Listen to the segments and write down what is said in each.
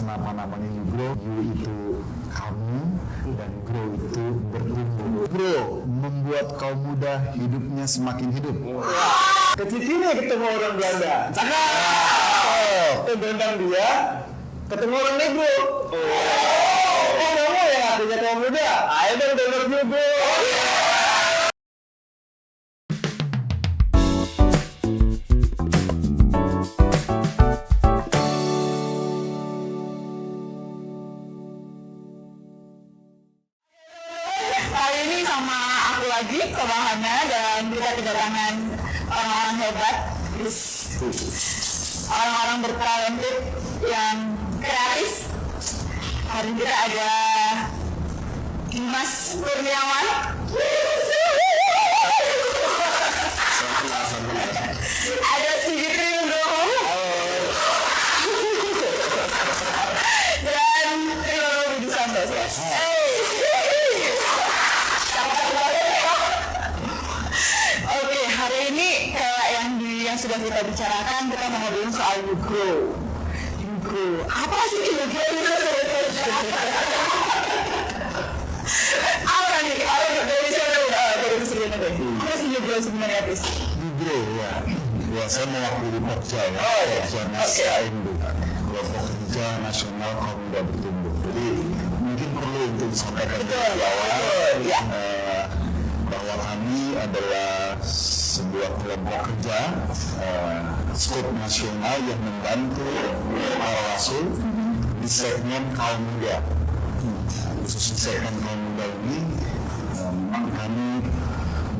kenapa namanya You Grow. You itu kamu dan Grow itu bertumbuh. Grow membuat kaum muda hidupnya semakin hidup. Kecil-kecilnya ketemu orang Belanda. Cakap. Tendang dia, ketemu orang negro. Kamu yang artinya kaum muda. Ayo dong denger juga. Kali ini sama aku lagi, sama Hana, dan kita kedatangan orang-orang hebat, orang-orang bertalented yang kreatif. Hari ini kita ada Dimas Kurniawan, ada Sigit Ringo, dan Rio Budi Santos. Oke, hari ini kayak yang sudah kita bicarakan, kita mau ngobrolin soal You Grow. You Grow. Apa sih You Grow itu? Apa nih? Dari siapa udah? Dari sini deh. Apa sih You Grow sebenarnya, Tis? You Grow ya saya mewakili Pokja ya. Pokjanas KMB, kelompok kerja nasional kaum muda bertumbuh. Jadi mungkin perlu untuk disampaikan di awal bahwa kami adalah sebuah kelompok kerja skop nasional yang membantu para rasul di segmen kaum muda. Khusus di segmen kaum muda ini memang kami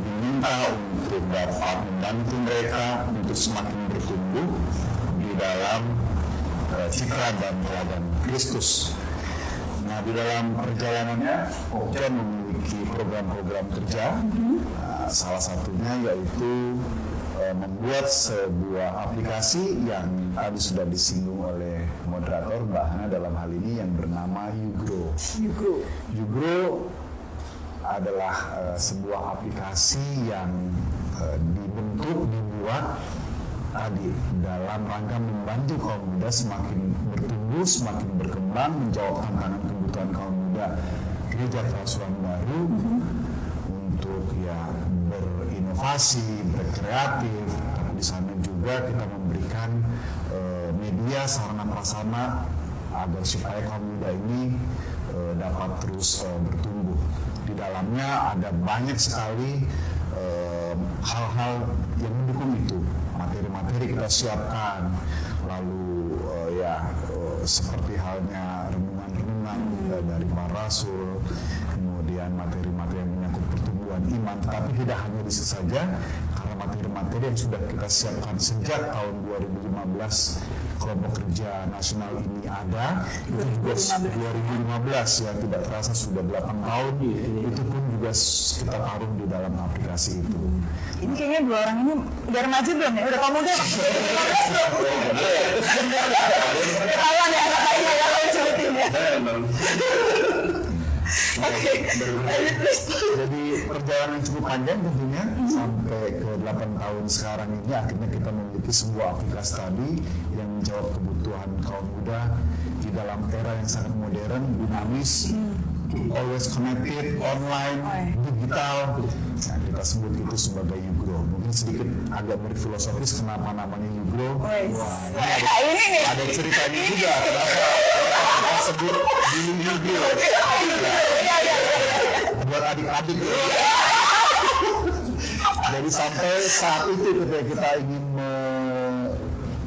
diminta untuk dapat membantu mereka untuk semakin bertumbuh di dalam citra dan teladan Kristus. Nah, di dalam perjalanannya Pokja memiliki program-program kerja. Salah satunya yaitu membuat sebuah aplikasi yang tadi sudah disinggung oleh moderator Mbak Hana dalam hal ini yang bernama You Grow. You Grow. You Grow adalah sebuah aplikasi yang dibuat tadi dalam rangka membantu kaum muda semakin bertumbuh, semakin berkembang, menjawab tantangan kebutuhan kaum muda Gereja Kerasulan Baru untuk ya berinovasi, berkreatif. Tapi di sana juga kita memberikan media sarana prasarana agar supaya kaum muda ini dapat terus bertumbuh. Di dalamnya ada banyak sekali hal-hal yang mendukung itu. Materi-materi kita siapkan, lalu seperti halnya renungan-renungan dari para rasul, kemudian materi-materi yang menyangkut pertumbuhan iman. Tetapi tidak hanya di situ saja, karena materi-materi yang sudah kita siapkan sejak tahun 2015 kelompok kerja nasional ini ada, itu juga 2015 ya, tidak terasa sudah 8 tahun, itu pun juga kita taruh di dalam aplikasi itu. Ini kayaknya dua orang ini udah remaja belum ya? Udah kamu udah 15 belum? Ketahuan ya, katanya ya kalau sebutin ya. Oke. Jadi perjalanan cukup panjang tentunya sampai ke 8 tahun sekarang ini akhirnya kita memiliki sebuah aplikasi tadi yang menjawab kebutuhan kaum muda di dalam era yang sangat modern, dinamis, always connected, online, digital. Nah, kita sebut itu sebagai You Grow. Mungkin sedikit agak berfilosofis kenapa namanya You Grow. Wah, ini ada ceritanya juga. Kenapa sebut dulu You Grow? Buat adik-adik. Jadi sampai saat itu ketika kita ingin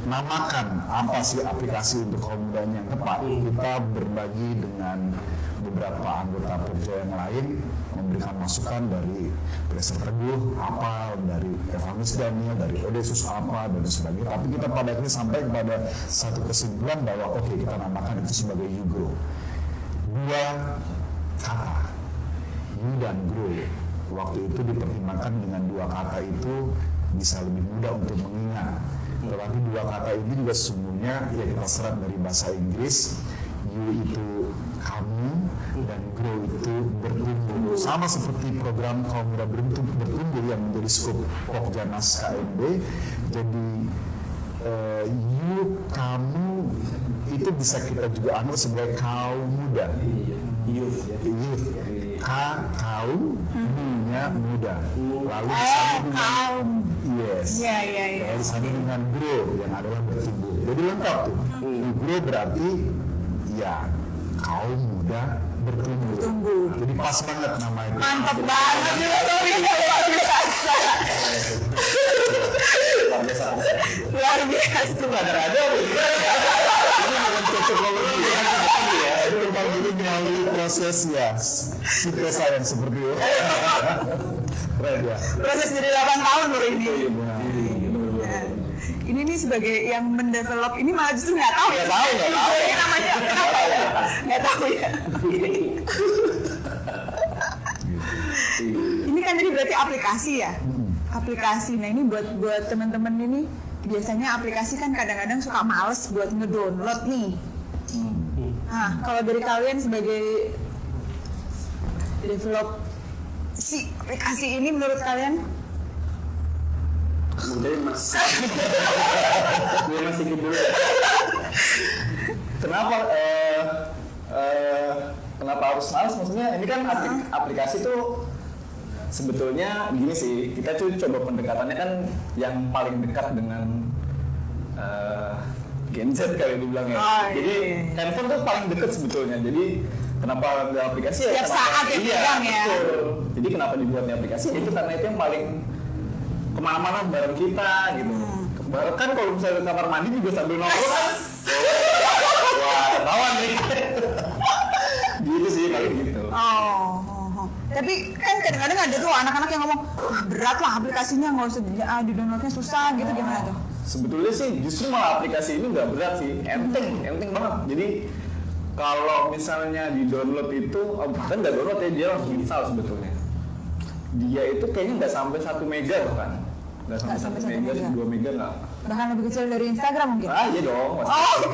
menamakan apa sih aplikasi untuk kaum muda yang tepat, kita berbagi dengan beberapa anggota kerja yang lain, memberikan masukan dari Profesor Teguh apa, dari Evangelis Daniel, dari Odesus apa dan sebagainya. Tapi kita pada akhirnya sampai kepada satu kesimpulan bahwa oke, kita namakan itu sebagai You Grow. Dua kata, You dan Grow, waktu itu dipertimbangkan dengan dua kata itu bisa lebih mudah untuk mengingat. Tetapi dua kata ini juga sesungguhnya ya kita serap dari bahasa Inggris. You itu kamu dan Grow itu bertumbuh. Sama seperti program kaum muda bertumbuh yang menjadi skop Pokjanas KMB. Jadi you, kamu itu bisa kita juga anggap sebagai kaum muda. Youth ya. Youth. Kaum muda. Lalu disambung dengan kaum. yes. Iya. Lalu disambung dengan grow yang adalah bertumbuh. Jadi lengkap tuh. Grow berarti ya kaum muda bertumbuh. Jadi pas banget nama itu. Mantap banget filosofinya, luar biasa. Luar biasa. Ada Ini bukan cocokologi ya. Itu memang dulu melalui proses ya psikoscience seperti itu. Keren ya. Proses jadi 8 tahun loh ini. Ini nih sebagai yang mendevelop ini malah justru nggak tahu ya. Nggak tahu. Ini namanya kenapa ya? Nggak tahu ya. Ini kan jadi berarti aplikasi ya. Aplikasi. Nah ini buat teman-teman ini biasanya aplikasi kan kadang-kadang suka males buat ngedownload nih. Nah kalau dari kalian sebagai develop si aplikasi ini menurut kalian? Mungkin masih dulu. Kenapa harus males? Maksudnya ini kan aplikasi tuh sebetulnya gini sih, kita tuh coba pendekatannya kan yang paling dekat dengan Gen Z kali dibilangnya. Jadi handphone tuh paling dekat sebetulnya. Jadi kenapa ada aplikasi Setiap saat ya pegang ya. Betul. Jadi kenapa dibuatnya aplikasi? Itu karena itu yang paling kemana-mana bareng kita gitu. Bareng kan kalau misalnya di kamar mandi juga sambil nongkrong kan. Wah, lawan nih. Gitu sih paling gitu. Tapi kan kadang-kadang ada tuh anak-anak yang ngomong berat lah aplikasinya, nggak usah di-downloadnya susah gitu, gimana tuh? Sebetulnya sih justru malah aplikasi ini nggak berat sih, enteng banget. Jadi kalau misalnya di-download itu, bahkan nggak download ya, dia langsung install sebetulnya. Dia itu kayaknya nggak sampai 1 mega bahkan. Nggak sampai 1 mega, 2 mega nggak. Bahkan lebih kecil dari Instagram mungkin? Iya dong, pasti.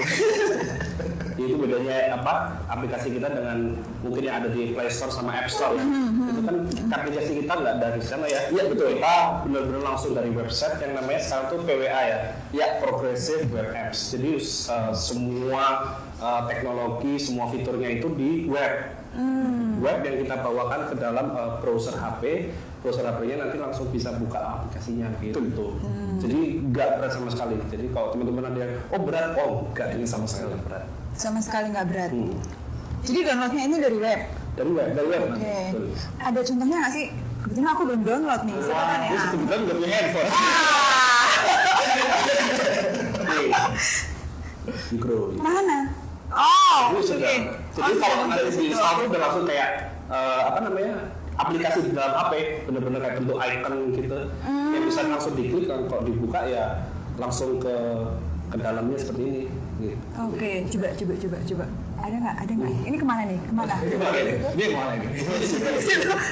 Itu bedanya aplikasi kita dengan mungkin yang ada di Play Store sama App Store ya. Itu kan aplikasi kita nggak dari sana ya. Iya betul. Kita benar-benar langsung dari website yang namanya sekarang tuh PWA ya. Ya, Progressive Web Apps. Jadi semua teknologi, semua fiturnya itu di web. Web yang kita bawakan ke dalam browser HP. Browser HP-nya nanti langsung bisa buka aplikasinya gitu. Jadi nggak berat sama sekali. Jadi kalau teman-teman ada yang berat, nggak, ini sama sekali berat. Sama sekali nggak berat. Jadi downloadnya ini dari web? Dari web. Oke. Ada contohnya nggak sih? Kebetulan aku belum download nih. Silakan ya. Kebetulan nggak punya handphone. Mikro. Mana? Oke. Jadi kalau nanti di install udah langsung kayak aplikasi di dalam HP, bener-bener kayak bentuk icon gitu. Yang bisa langsung diklik, kalau dibuka ya langsung ke dalamnya seperti ini. Gitu. Oke, coba. Ada nggak? Ini kemana nih? Kemana? Ini kemana ini?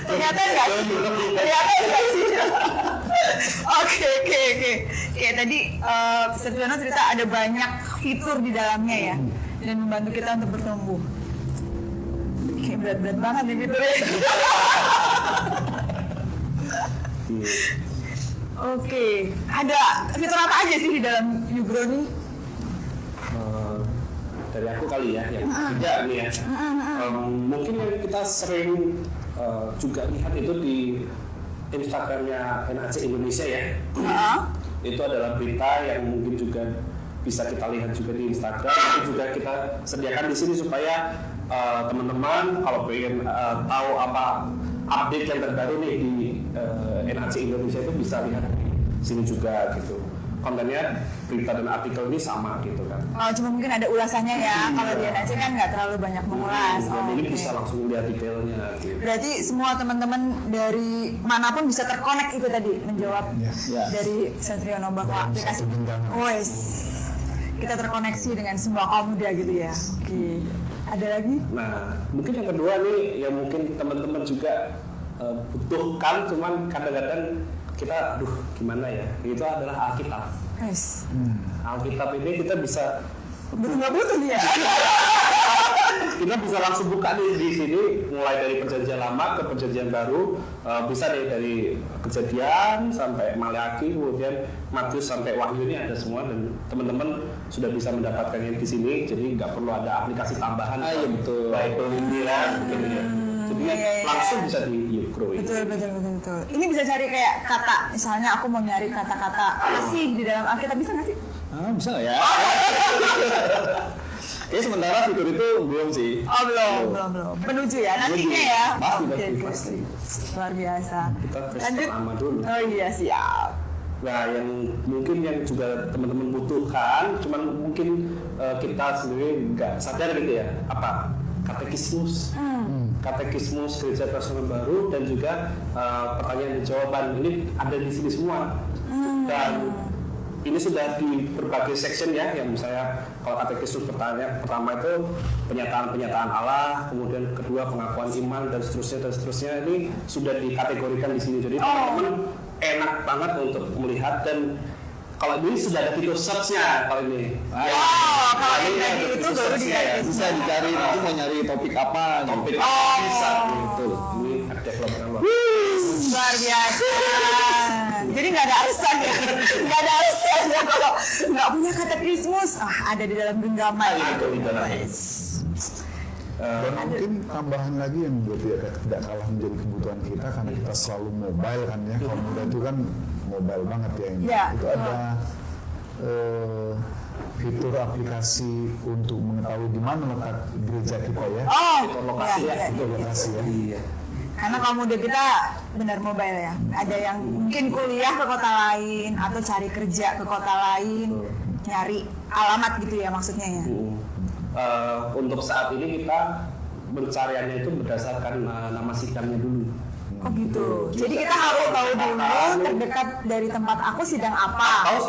Ternyata nggak sih. Oke. Oke, tadi Septiano cerita ada banyak fitur di dalamnya ya, dan membantu kita untuk bertumbuh. Oke, berat banget nih fiturnya. Oke, ada fitur apa aja sih di dalam YouGrow nih? Dari aku kali ya, yang tidak nih ya. Mungkin yang kita sering juga lihat itu di Instagramnya NAC Indonesia ya. Itu adalah berita yang mungkin juga bisa kita lihat juga di Instagram. Itu juga kita sediakan di sini supaya teman-teman kalau pengen tahu apa update yang terbaru nih di NAC Indonesia itu bisa lihat di sini juga gitu. Kontennya berita dan artikel ini sama gitu kan. Cuma mungkin ada ulasannya ya. Kalau di NAC kan nggak terlalu banyak mengulas. Ini bisa langsung lihat detailnya gitu. Berarti semua teman-teman dari manapun bisa terkonek itu tadi menjawab dari Septiano bahwa aplikasi kita terkoneksi dengan semua kaum muda gitu ya. Oke. Ada lagi? Nah, mungkin yang kedua nih yang mungkin teman-teman juga butuhkan, cuman kadang-kadang kita gimana ya, itu adalah Alkitab. Alkitab ini kita bisa nggak butuh dia. kita Anda bisa langsung buka nih di sini, mulai dari perjanjian lama ke perjanjian baru, bisa nih dari Kejadian sampai Maleakhi, kemudian Matius sampai Wahyu, ini ada semua, dan teman-teman sudah bisa mendapatkannya di sini, jadi nggak perlu ada aplikasi tambahan. Iya, betul. Bible Indian, gitu ya. Jadi Iya. langsung bisa di Yukro ini. Betul. Ini bisa cari kayak kata, misalnya aku mau nyari kata-kata apa sih di dalam Alkitab, bisa nggak sih? Bisa nggak ya? Sementara fitur itu belum sih. Oh belum. Menuju ya, nantinya ya. Pasti. Luar biasa. Kita tes Lanjut. pertama dulu. Oh iya, siap. Nah, yang mungkin yang juga teman-teman butuhkan, cuman mungkin kita sendiri nggak sadar gitu ya, apa? Katekismus. Katekismus Gereja Kasunanan Baru, dan juga pertanyaan dan jawaban ini ada di sini semua. Dan ini sudah di berbagai section ya, yang misalnya kalau katekismus pertama itu penyataan Allah, kemudian kedua pengakuan iman, dan seterusnya ini sudah dikategorikan di sini. Jadi teman-teman enak banget untuk melihat, dan kalau ini sudah ada fitur search-nya kalau ini. Kalau ini tadi itu baru dikasih. Bisa dicari nanti mau nyari topik apa Topik gitu. bisa gitu. Ini ada developer luar. Luar biasa. Jadi nggak ada alasan ya, nggak ada alasan ya kalau nggak punya katekismus. Ada di dalam genggaman. Ada di dalam. Dan mungkin tambahan lagi yang buat tidak kalah menjadi kebutuhan kita, karena kita selalu mobile kan ya, kaum muda itu kan mobile banget ya ini. Ya, Itu ada fitur aplikasi untuk mengetahui di mana letak gereja kita ya. lokasi ya, iya. Itu lokasi ya. Iya. Karena kaum muda kita benar mobile ya. Ada yang mungkin kuliah ke kota lain atau cari kerja ke kota lain, nyari alamat gitu ya maksudnya ya. Untuk saat ini kita pencariannya itu berdasarkan nama sidangnya dulu. Oh gitu. Jadi kita harus tahu dulu terdekat dari tempat aku sidang apa. Tahu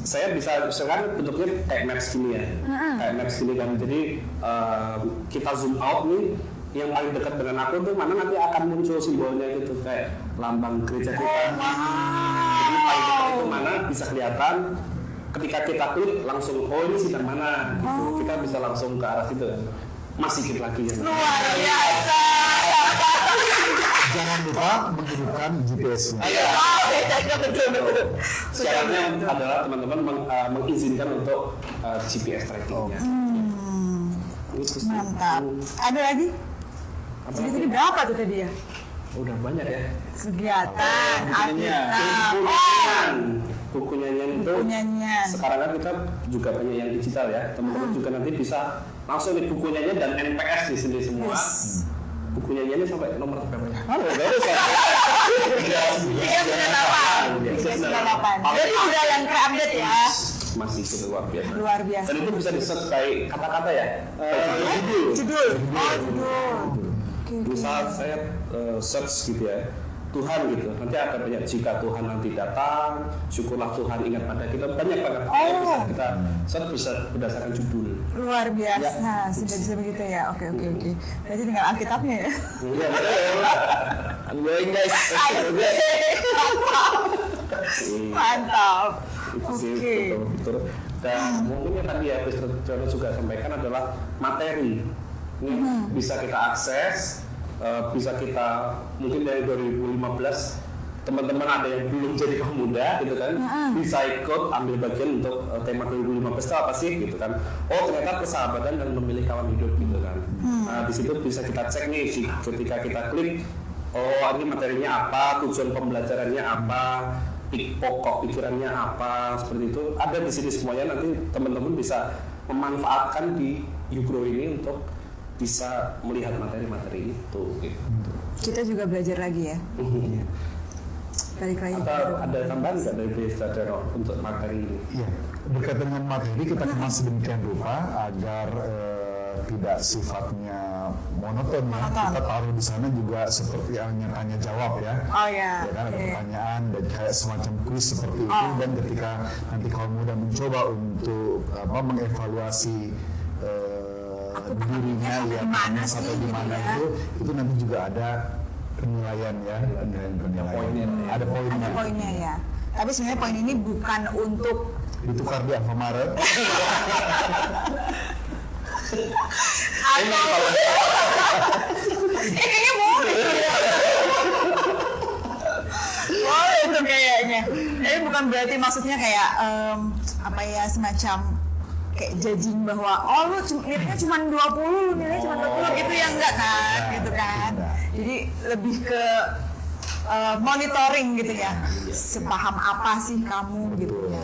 saya bisa misalkan bentuknya kayak maps gini ya, kayak maps gini kan. Jadi kita zoom out nih, yang paling dekat dengan aku tuh mana, nanti akan muncul simbolnya gitu kayak lambang gereja kita. Jadi paling dekat itu mana bisa kelihatan. Ketika kita klik langsung, oh ini sidang mana, gitu. Kita bisa langsung ke arah situ. Masih dikit lagi ya. Luar biasa. Jangan lupa menghidupkan GPS-nya. Betul. Syaratnya adalah teman-teman mengizinkan untuk GPS tracking-nya. Itu sih. Mantap. Ada lagi? Jadi tadi berapa tuh tadi ya? Udah banyak ya. Kegiatan, bukunya. Alkitab. Buku nyanyian itu Nyanyian. sekarang kan kita juga punya yang digital ya, teman-teman juga nanti bisa langsung nih buku nyanyian dan NPS di sini semua. Buku nyanyiannya sampai nomor berapa ya? Jadi udah yang ke-update ya. Masih itu luar biasa. Luar biasa. Dan itu bisa di-search by kata-kata ya. Judul. Oh, judul. Misal saya search gitu ya, Tuhan gitu, nanti akan banyak jika Tuhan nanti datang, syukurlah Tuhan ingat pada kita, banyak banget yang bisa kita search bisa berdasarkan judul. Luar biasa. Sudah bisa begitu ya. Oke. Berarti dengan Alkitabnya ya. Iya betul. Ongoing guys. Mantap. Itu sih Oke. betul. Dan mungkin yang tadi ya Pastor Jono juga sampaikan adalah materi. Ini bisa kita akses, bisa kita mungkin dari 2015 teman-teman ada yang belum jadi kaum muda gitu kan, bisa ikut ambil bagian untuk tema 2015 itu apa sih gitu kan. Oh ternyata persahabatan dan memilih kawan hidup gitu kan. Nah di situ bisa kita cek nih ketika kita klik, oh ini materinya apa, tujuan pembelajarannya apa, pokok pikirannya apa, seperti itu ada di sini semuanya. Nanti teman-teman bisa memanfaatkan di Yukro ini untuk bisa melihat materi-materi itu gitu. Kita juga belajar lagi ya. Balik lagi. Ada tambahan nggak dari Pastor Jono untuk materi ini? Iya, berkaitan dengan materi kita kemas sedemikian rupa agar tidak sifatnya monoton ya. Kita taruh di sana juga seperti halnya tanya jawab ya. Oh ya. Ya kan ada pertanyaan dan kayak semacam kuis seperti itu, dan ketika nanti kaum muda mencoba untuk mengevaluasi dirinya ya Gimana panas atau sih, gimana gitu ya. itu nanti juga ada penilaian ya, penilaian. Ada poinnya. Ada poinnya ya. Tapi sebenarnya poin ini bukan untuk Ditukar di Alfamaret. Kayaknya boleh tuh ya. Boleh tuh kayaknya. Tapi bukan berarti maksudnya kayak apa ya, semacam kayak judging bahwa lu nilainya cuma 20, lu nilainya cuma 20 gitu ya, enggak kan, gitu kan. Jadi lebih ke monitoring gitu ya, sepaham apa sih kamu gitu ya.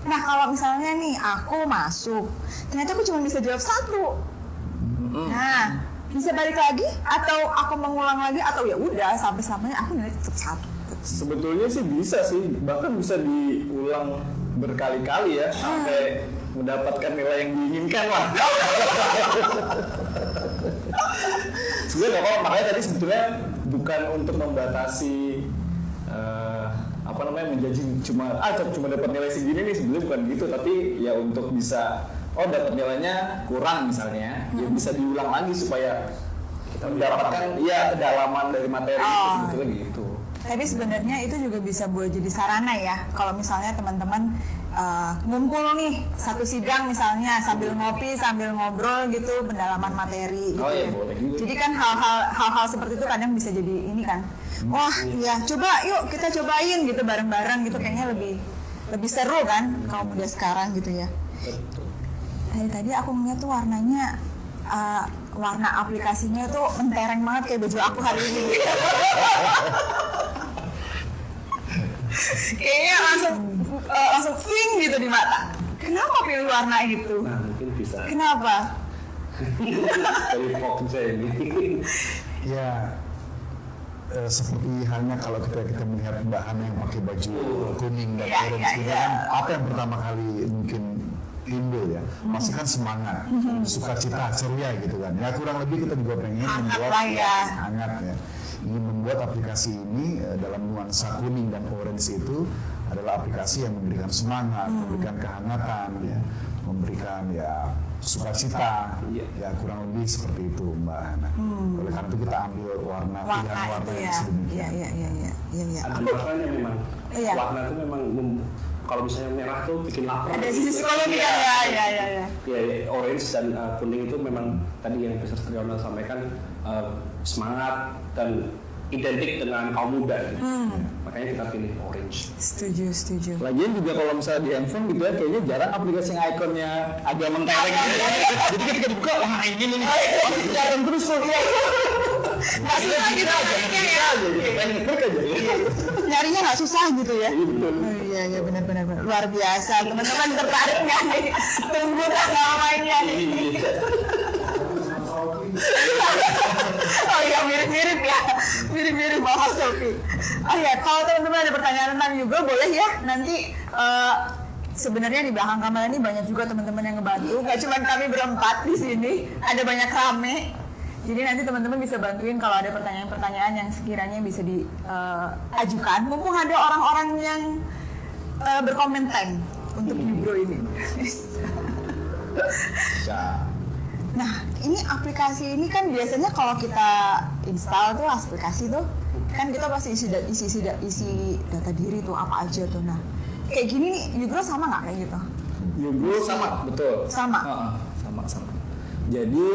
Nah kalau misalnya nih aku masuk, ternyata aku cuma bisa jawab 1. Nah bisa balik lagi atau aku mengulang lagi atau ya udah sampai selamanya aku nilai tetap 1. Sebetulnya sih bisa sih, bahkan bisa diulang berkali-kali ya sampai mendapatkan nilai yang diinginkan lah. Sebenarnya nggak apa-apa, makanya tadi sebetulnya bukan untuk membatasi apa namanya, menjadi cuma dapat nilai segini nih, sebenarnya bukan gitu, tapi ya untuk bisa dapat nilainya kurang misalnya, ya bisa diulang lagi supaya kita mendapatkan kedalaman dari materi itu, sebetulnya gitu. Tapi sebenarnya itu juga bisa buat jadi sarana ya. Kalau misalnya teman-teman ngumpul nih satu sidang misalnya sambil ngopi, sambil ngobrol gitu, pendalaman materi gitu Iya, ya. boleh juga. Jadi kan hal-hal seperti itu kadang bisa jadi ini kan. Wah, ya coba yuk kita cobain gitu bareng-bareng gitu, kayaknya lebih seru kan kalau muda sekarang gitu ya. Tadi aku ngeliat tuh warnanya warna aplikasinya tuh mentereng banget kayak baju aku hari ini. Kayaknya langsung fling gitu di mata. Kenapa pilih warna itu? Nah mungkin bisa Kenapa? dari fokus saya ini. Ya, seperti halnya kalau kita melihat Mbak Hana yang pakai baju kuning dan orange gitu kan, apa yang pertama kali mungkin timbul ya, pasti kan semangat, sukacita, ceria gitu kan. Ya kurang lebih kita juga pengen membuat hangat ya. Ingin membuat aplikasi ini dalam nuansa kuning dan orange itu adalah aplikasi yang memberikan semangat, memberikan kehangatan, ya, memberikan ya sukacita, ya kurang lebih seperti itu Mbak Hana. Oleh karena itu kita ambil pilihan warna yang sedemikian. Iya. Ada makanya memang warna itu memang kalau misalnya merah tuh bikin lapar. Ada sisi psikologi kan ya. Ya, orange dan kuning itu memang tadi yang Mr. Triyono sampaikan semangat dan identik dengan kaum muda. Makanya kita pilih orange. Setuju. Lagian juga kalau misalnya di handphone gitu ya, kayaknya jarang aplikasi yang ikonnya agak mentereng gitu. Jadi ketika dibuka, wah ini nih, pasti kelihatan terus tuh. Nggak susah gitu nyarinya ya. Klik aja. Nyarinya nggak susah gitu ya. Iya betul. Iya benar. Luar biasa. Teman-teman tertarik nggak nih? Tunggu tanggal mainnya nih. Oh iya mirip bahas Sophie. Oh iya, kalau teman-teman ada pertanyaan tentang juga boleh ya nanti. Sebenarnya di belakang kamera ini banyak juga teman-teman yang ngebantu. Gak cuma kami berempat di sini, ada banyak rame. Jadi nanti teman-teman bisa bantuin kalau ada pertanyaan-pertanyaan yang sekiranya bisa diajukan. Mumpung ada orang-orang yang berkomentar untuk Libro ini. Nah, ini aplikasi ini kan biasanya kalau kita install tuh aplikasi tuh kan kita pasti isi data diri tuh apa aja tuh. Nah, kayak gini nih, Libro sama nggak kayak gitu? Libro sama, betul. Sama. Sama. Jadi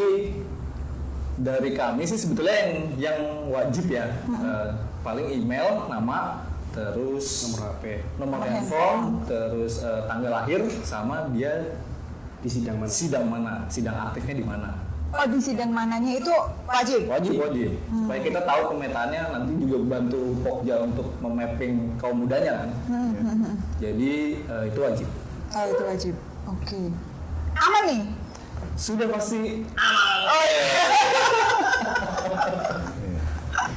dari kami sih sebetulnya yang wajib ya, paling email, nama, terus nomor handphone, terus tanggal lahir, sama dia di sidang mana, sidang aktifnya di mana. Oh, di sidang mananya itu wajib? Wajib. Supaya kita tahu pemetaannya, nanti juga bantu Pokja untuk memapping kaum mudanya kan. Jadi itu wajib. Oh, itu wajib. Oke. Aman nih? Sudah pasti.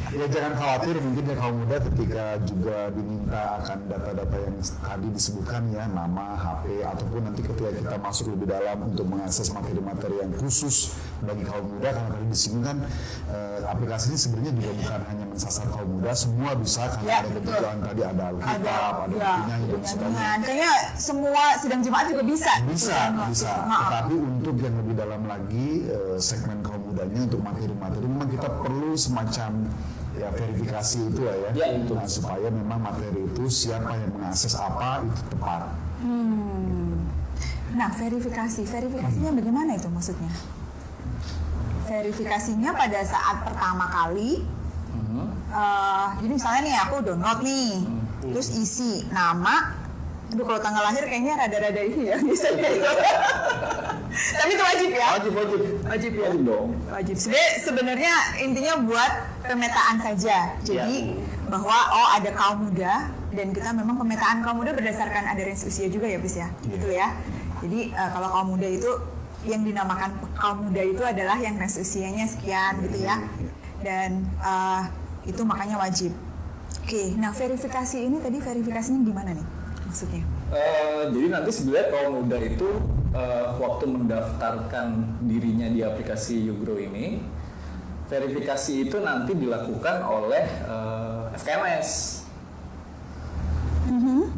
Ya jangan khawatir, mungkin ya kaum muda ketika juga diminta akan data-data yang tadi disebutkan ya, nama, HP, ataupun nanti ketika kita masuk lebih dalam untuk mengakses materi-materi yang khusus bagi kaum muda, karena tadi disini kan aplikasi ini sebenarnya juga bukan hanya mensasar kaum muda, semua bisa karena ada kebutuhan tadi, ada Alkitab, ada penyanyi dan sebagainya. Kayaknya semua sidang Jumat juga bisa. Bisa. Tetapi untuk yang lebih dalam lagi segmen kaum mudanya, untuk materi-materi memang kita perlu semacam ya verifikasi itu lah ya, nah, supaya memang materi itu siapa yang mengakses apa itu tepat. Nah, verifikasinya bagaimana itu maksudnya? verifikasinya pada saat pertama kali. Jadi misalnya nih aku download nih, terus isi nama. Aduh kalau tanggal lahir kayaknya rada-rada ini ya bisa gitu. Tapi itu wajib ya? Wajib ya? Wajib dong. Wajib. Sebenarnya intinya buat pemetaan saja. Jadi bahwa ada kaum muda dan kita memang pemetaan kaum muda berdasarkan ada range usia juga ya, Bis ya. Gitu ya. Jadi kalau kaum muda itu yang dinamakan kaum muda itu adalah yang range usianya sekian gitu ya. Dan itu makanya wajib. Oke, nah verifikasi ini tadi verifikasinya gimana nih maksudnya? Jadi nanti sebenarnya kaum muda itu waktu mendaftarkan dirinya di aplikasi YouGrow ini, verifikasi itu nanti dilakukan oleh FKMS.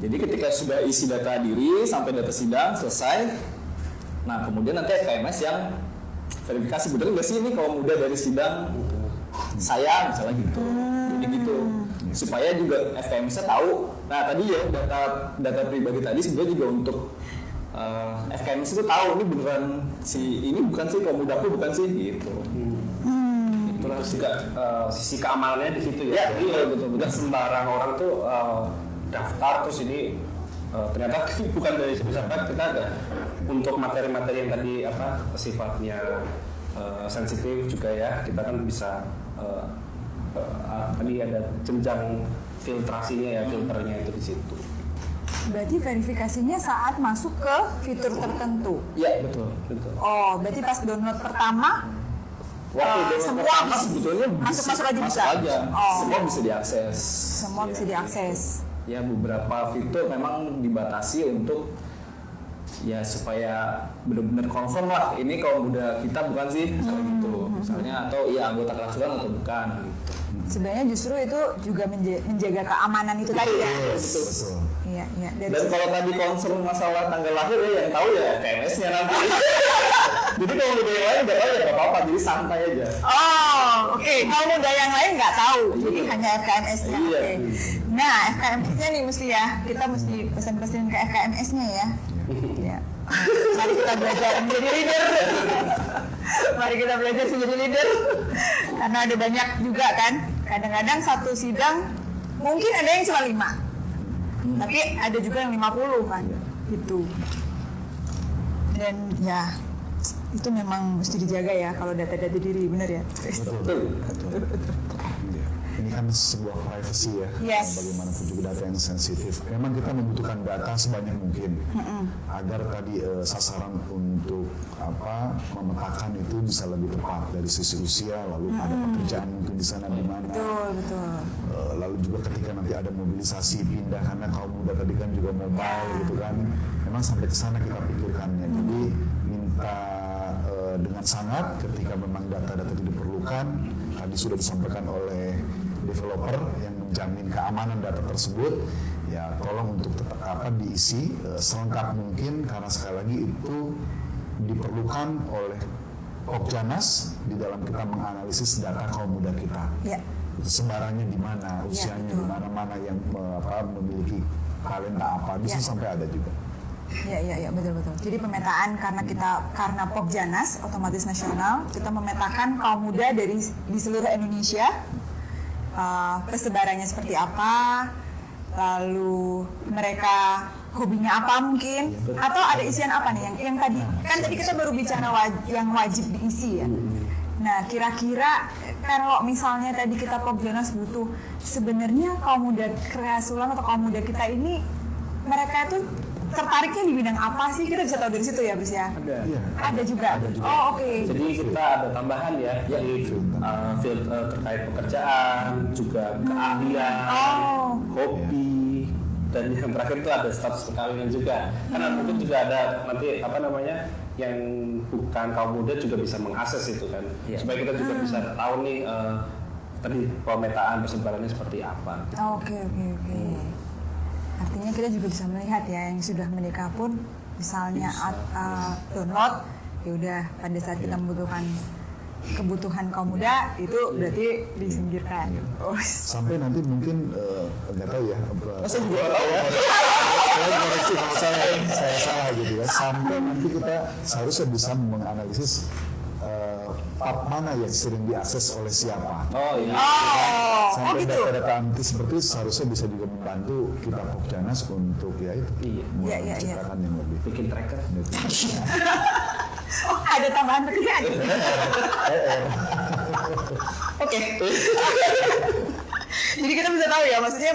Jadi ketika sudah isi data diri sampai data sidang selesai, nah kemudian nanti FKMS yang verifikasi betul nggak sih ini kaum muda dari sidang saya misalnya gitu. Jadi gitu supaya juga FKMS-nya tahu. Nah tadi ya data pribadi tadi sebenarnya juga untuk FKMS itu tahu ini beneran ini bukan sih kaum mudaku bukan sih gitu. Itulah juga sisi keamanannya di situ ya. Iya betul. Sembarang orang tuh daftar terus ini ternyata bukan dari siapa kita ada untuk materi-materi yang tadi sifatnya sensitif juga ya, kita kan bisa tadi ada jenjang filtrasinya ya, filternya itu di situ. Berarti verifikasinya saat masuk ke fitur tertentu. Iya betul. Oh, berarti pas download pertama semua sebetulnya masuk aja bisa. Semua bisa diakses. Semua bisa diakses. Ya beberapa fitur memang dibatasi untuk ya supaya benar-benar confirm lah ini kaum muda kita bukan sih misalnya gitu. Misalnya atau anggota kerasulan atau bukan gitu. Sebenarnya justru itu juga menjaga keamanan itu tadi ya. Betul. Iya. Dan kalau tadi concern masalah tanggal lahir ya yang tahu ya FKMS-nya nanti. Jadi kalau muda yang lain nggak tahu ya nggak apa-apa, jadi santai aja. Oh, oke. Kalau muda yang lain nggak tahu, jadi hanya FKMS-nya. Iya. Oke. Nah, FKMS-nya nih mesti ya, kita mesti pesan-pesan ke FKMS-nya ya. Iya. Mari kita belajar menjadi leader. Mari kita belajar menjadi leader. Karena ada banyak juga kan. Kadang-kadang satu sidang mungkin ada yang cuma 5. Tapi ada juga yang 50 kan. Gitu. Dan ya itu memang mesti dijaga ya kalau data-data diri, benar ya? Betul. Ini kan sebuah privacy ya. Yes. Bagaimanapun juga data yang sensitif. Memang kita membutuhkan data sebanyak mungkin agar tadi sasaran untuk memetakan itu bisa lebih tepat dari sisi usia, lalu ada pekerjaan mungkin di sana di mana. Betul. Lalu juga ketika nanti ada mobilisasi pindah karena kaum muda tadi kan juga mobile gitu kan. Memang sampai ke sana kita pikirkannya. Jadi minta dengan sangat ketika memang data-data itu diperlukan, tadi sudah disampaikan oleh developer yang menjamin keamanan data tersebut, ya tolong untuk tetap diisi selengkap mungkin karena sekali lagi itu diperlukan oleh Pokjanas di dalam kita menganalisis data kaum muda kita. Ya. Sebarannya di mana, usianya di mana yang memiliki talenta apa, bisa sampai ada juga. Iya, betul. Jadi pemetaan karena Pokjanas otomatis nasional, kita memetakan kaum muda di seluruh Indonesia, persebarannya seperti apa, lalu mereka hobinya apa mungkin, atau ada isian apa nih yang tadi kita baru bicara yang wajib diisi ya. Nah kira-kira kalau misalnya tadi kita Pokjanas butuh sebenarnya kaum muda kerasulan atau kaum muda kita ini mereka itu tertariknya di bidang apa sih? Kita bisa tahu dari situ ya, Bris ya? Ada juga. Oh, oke. Jadi kita ada tambahan ya, dari filter terkait pekerjaan, juga keahlian, hobi, dan yang terakhir itu ada status perkawinan juga. Karena mungkin juga ada nanti yang bukan kaum muda juga bisa mengakses itu kan, supaya kita juga bisa tahu nih tadi pemetaan persebarannya seperti apa. Oke. Artinya kita juga bisa melihat ya yang sudah menikah pun misalnya download, ya udah pada saat kita membutuhkan kebutuhan kaum muda itu berarti disingkirkan. Sampai nanti mungkin nggak tahu ya. Masa juga tahu ya? Saya koreksi kalau saya salah gitu ya. Sampai nanti kita seharusnya bisa menganalisis pub mana yang sering diakses oleh siapa. Oh iya. Sampai gitu. data-data anti seperti itu seharusnya bisa juga membantu kita Pokjanas untuk ya itu Iya. menciptakan yang lebih. Bikin tracker. Oh, ada tambahan pekerjaan. Oke. Jadi kita bisa tahu ya, maksudnya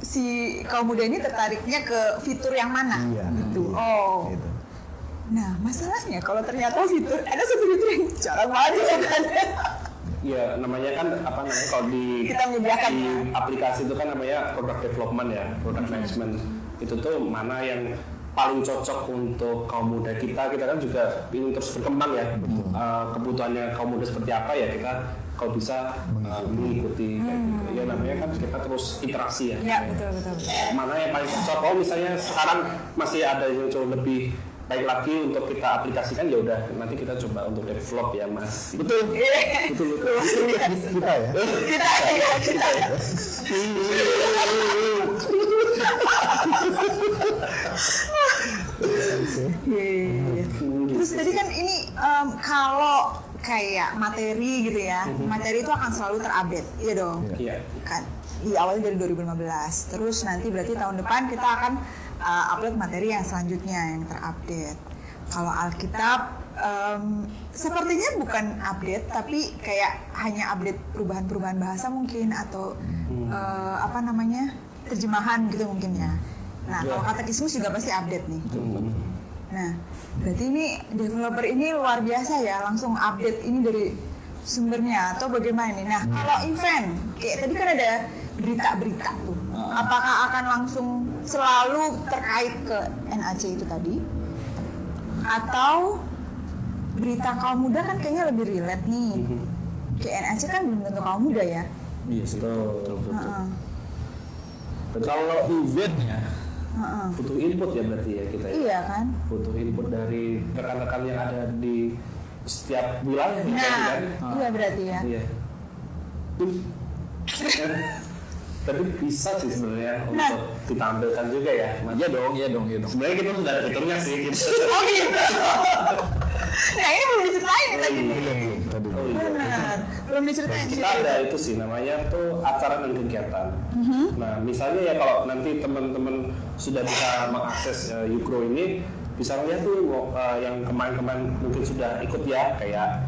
si kaum muda ini tertariknya ke fitur yang mana Iya. gitu. Oh. Gitu. Nah, masalahnya kalau ternyata ada satu fitur yang jarang banget kan. Iya, namanya kan apa namanya kalau di Kita menyediakan, di ya. aplikasi itu kan namanya product development ya, product management. Itu tuh mana yang paling cocok untuk kaum muda kita kan juga ingin terus berkembang ya. Kebutuhannya kaum muda seperti apa ya kita kalau bisa mengikuti kayak gitu. Ya namanya kan kita terus iterasi ya. Ya, betul. Mana yang paling cocok? Kalau misalnya sekarang masih ada yang jauh lebih baik lagi untuk kita aplikasikan, ya udah nanti kita coba untuk develop ya Mas. Betul. Kita ya. Kita ya. Iya. Terus tadi kan ini kalau kayak materi gitu ya, materi itu akan selalu terupdate, iya dong. Iya. Kan di awal dari 2015, terus nanti berarti tahun depan kita akan upload materi yang selanjutnya yang terupdate. Kalau Alkitab sepertinya bukan update, tapi kayak hanya update perubahan-perubahan bahasa mungkin atau apa namanya terjemahan gitu mungkin ya. Nah kalau katekismus juga pasti update nih. Nah berarti ini developer ini luar biasa ya, langsung update ini dari sumbernya atau bagaimana nih? Nah kalau event kayak tadi kan ada berita-berita tuh, apakah akan langsung selalu terkait ke NAC itu tadi? Atau berita kaum muda kan kayaknya lebih relate nih. Kayak NAC kan belum tentu kaum muda ya. Iya sih. Betul. Heeh. Kalau eventnya Butuh input ya berarti ya kita ya. Iya kan? Butuh input dari rekan-rekan yang ada di setiap wilayah ya, Nah, kan? iya berarti ya. Iya. Tapi bisa sih sebenarnya Nah. untuk ditampilkan juga ya. Iya dong. Sebenarnya kita sudah ada fiturnya sih gitu. Oh gitu. Nah ini belum diceritain nih tadi. Tadi. Oh iya. Benar. Belum diceritain. Kita ada itu sih namanya tuh acara dan kegiatan. Nah misalnya ya kalau nanti teman-teman sudah bisa mengakses Yukro ini, bisa lihat tuh yang kemarin-kemarin mungkin sudah ikut ya kayak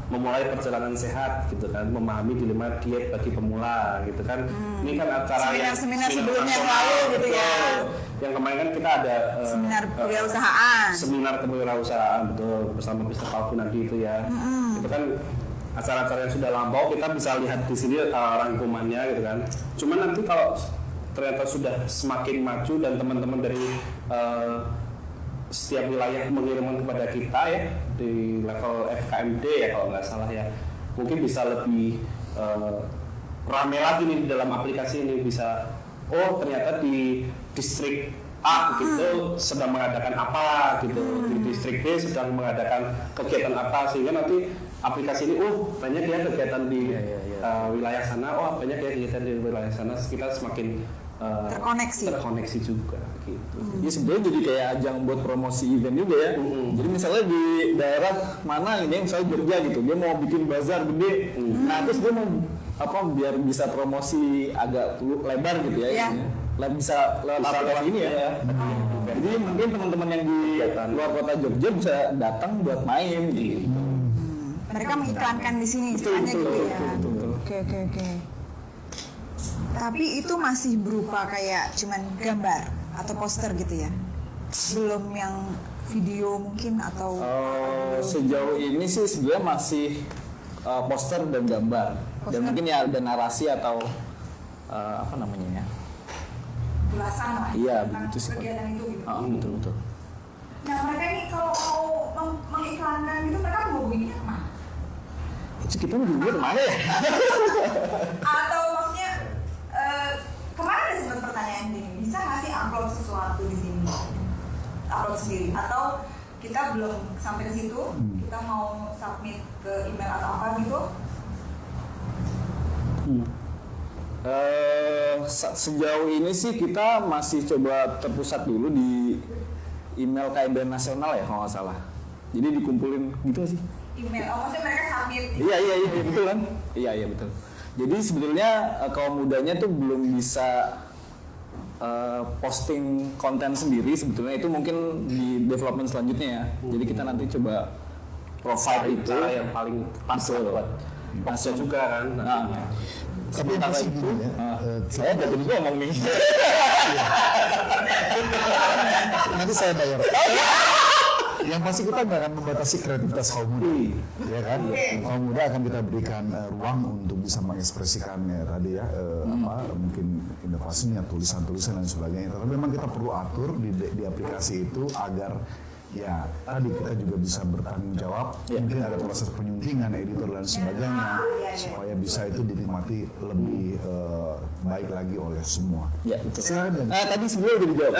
memulai perjalanan sehat gitu kan, memahami dilema diet bagi pemula gitu kan. Ini kan acara Seminar-seminar sebelumnya yang nasional, lalu gitu ya. betul. Yang kemarin kan kita ada Seminar kewirausahaan. seminar kewirausahaan betul bersama Mr. Palgunadi itu ya. Itu kan acara-acara yang sudah lampau, kita bisa lihat di sini rangkumannya gitu kan. Cuman nanti kalau ternyata sudah semakin maju dan teman-teman dari setiap wilayah mengirimkan kepada kita ya di level FKMD ya kalau nggak salah ya, mungkin bisa lebih rame lagi nih di dalam aplikasi ini, bisa oh ternyata di distrik A gitu sedang mengadakan apa gitu, di distrik B sedang mengadakan kegiatan apa, sehingga nanti aplikasi ini banyak ya kegiatan di wilayah sana, banyak ya kegiatan di wilayah sana, kita semakin terkoneksi juga gitu. Ya sebenarnya jadi kayak ajang buat promosi event juga ya. Jadi misalnya di daerah mana ini, misalnya Jogja gitu, dia mau bikin bazar gede. Nah terus dia mau biar bisa promosi agak lebar gitu ya. Iya. Bisa lewat aplikasi ini ya. Jadi mungkin teman-teman yang di luar kota Jogja bisa datang buat main gitu. Mereka mengiklankan di sini istilahnya gitu ya. Oke. Tapi itu masih berupa kayak cuman gambar atau poster gitu ya? Belum yang video mungkin atau Sejauh ini sih sebenarnya masih poster dan gambar. Dan mungkin ya ada narasi atau apa namanya ya? ulasan lah. Iya, begitu sih. Kegiatan itu gitu. Betul. Nah mereka ini kalau mau mengiklankan gitu mereka mau begini apa? Kita mau dulu kemana ya? Atau maksudnya kemarin ada sempat pertanyaan gini, bisa nggak sih upload sesuatu di sini, upload sendiri, atau kita belum sampai ke situ, kita mau submit ke email atau apa gitu? Sejauh ini sih kita masih coba terpusat dulu di email KMB nasional ya kalau nggak salah. Jadi dikumpulin gitu sih. email. Oh, maksudnya mereka submit. Iya betul kan? Iya betul. Jadi sebetulnya kaum mudanya tuh belum bisa posting konten sendiri sebetulnya, itu mungkin di development selanjutnya ya. Jadi kita nanti coba provide itu cara yang paling pas lah buat pasnya juga kan. Nah, Tapi yang pasti gini ya, saya dari ngomong nih. nanti saya bayar. Yang pasti kita nggak akan membatasi kreativitas kaum muda, ya kan? Kaum muda akan kita berikan ruang untuk bisa mengekspresikannya tadi ya, mungkin inovasinya, tulisan-tulisan dan sebagainya. Tapi memang kita perlu atur di aplikasi itu agar ya tadi kita juga bisa bertanggung jawab. Mungkin ada proses penyuntingan, editor dan sebagainya, supaya bisa itu dinikmati lebih baik lagi oleh semua. Ya betul. Silakan. Tadi sebelumnya udah dijawab.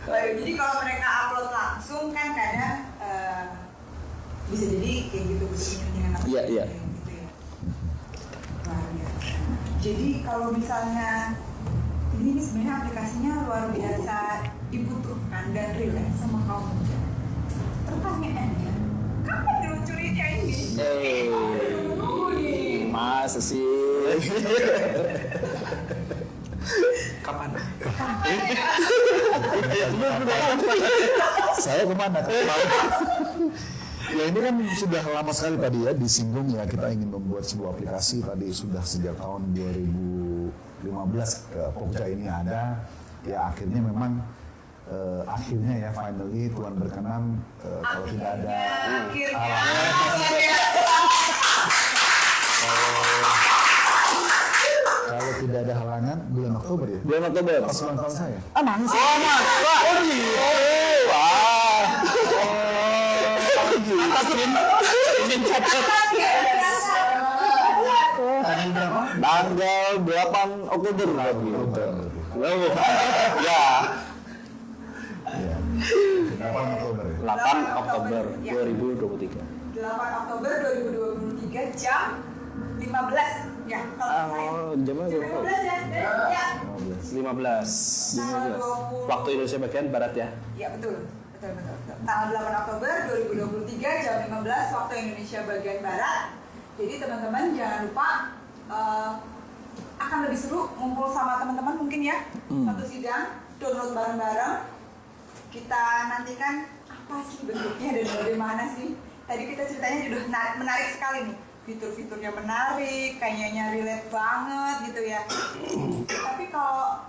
Jadi kalau mereka upload langsung kan kadang bisa jadi kayak gitu dengan apa Iya. gitu ya. Luar biasa. Jadi kalau misalnya ini sebenarnya aplikasinya luar biasa dibutuhkan dan relate sama kaum muda. Pertanyaannya, kapan diluncurinnya ini? Masa sih? Kapan? Saya kemana? Ya ini kan sudah lama sekali tadi ya disinggung ya, kita ingin membuat sebuah aplikasi tadi sudah sejak tahun 2015 Pokja ini ada, ya akhirnya memang akhirnya ya finally Tuhan berkenan, kalau tidak ada kalau tidak ada halangan bulan Oktober ya. Bulan Oktober. Pas ulang tahun saya. Masa? Oh gitu. Wah. Ingin catat. Tanggal berapa? Tanggal 8 Oktober lagi. Ya. Iya. 8 Oktober ya. 8 Oktober 2023. 8 Oktober 2023 jam 15 ya kalau saya. Jamnya Jam 15 ya. Ya. 15. Waktu Indonesia bagian barat ya. Ya betul. Tanggal 8 Oktober 2023 jam 15 waktu Indonesia bagian barat. Jadi teman-teman jangan lupa akan lebih seru ngumpul sama teman-teman mungkin ya. Satu sidang, download bareng-bareng. Kita nantikan apa sih bentuknya dan bagaimana sih. Tadi kita ceritanya udah menarik sekali nih. Fitur-fiturnya menarik, kayaknya relate banget gitu ya. Tapi kalau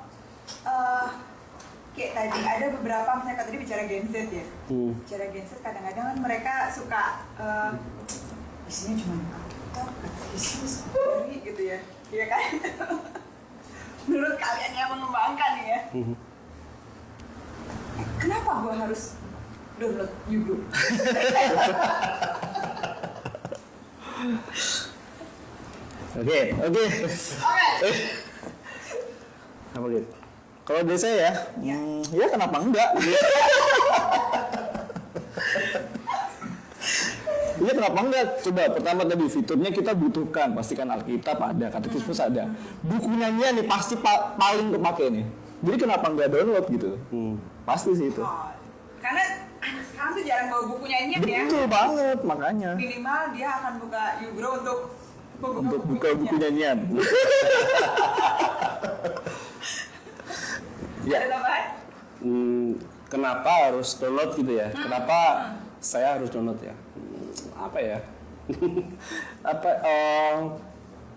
kayak tadi ada beberapa, misalnya tadi bicara Gen Z ya. Bicara Gen Z kadang-kadang kan mereka suka isinya cuma laptop, sendiri gitu ya. Iya kan? Menurut kalian yang mengembangkan nih ya. Kenapa gua harus download YouGrow? Oke. Apa gitu? Kalau dari saya ya, ya kenapa enggak? Iya kenapa enggak? Coba pertama tadi fiturnya kita butuhkan, pastikan Alkitab ada, Katekismus ada, bukunya nih pasti paling kepake nih. Jadi kenapa enggak download gitu? Pasti sih itu. Oh, karena anak sekarang tuh jarang bawa bukunya ya. Betul banget makanya. Minimal dia akan buka YouGrow untuk Buka buku nyanyian. Ya. Ada tambahan? Kenapa harus download gitu ya? Kenapa saya harus download ya? Apa ya?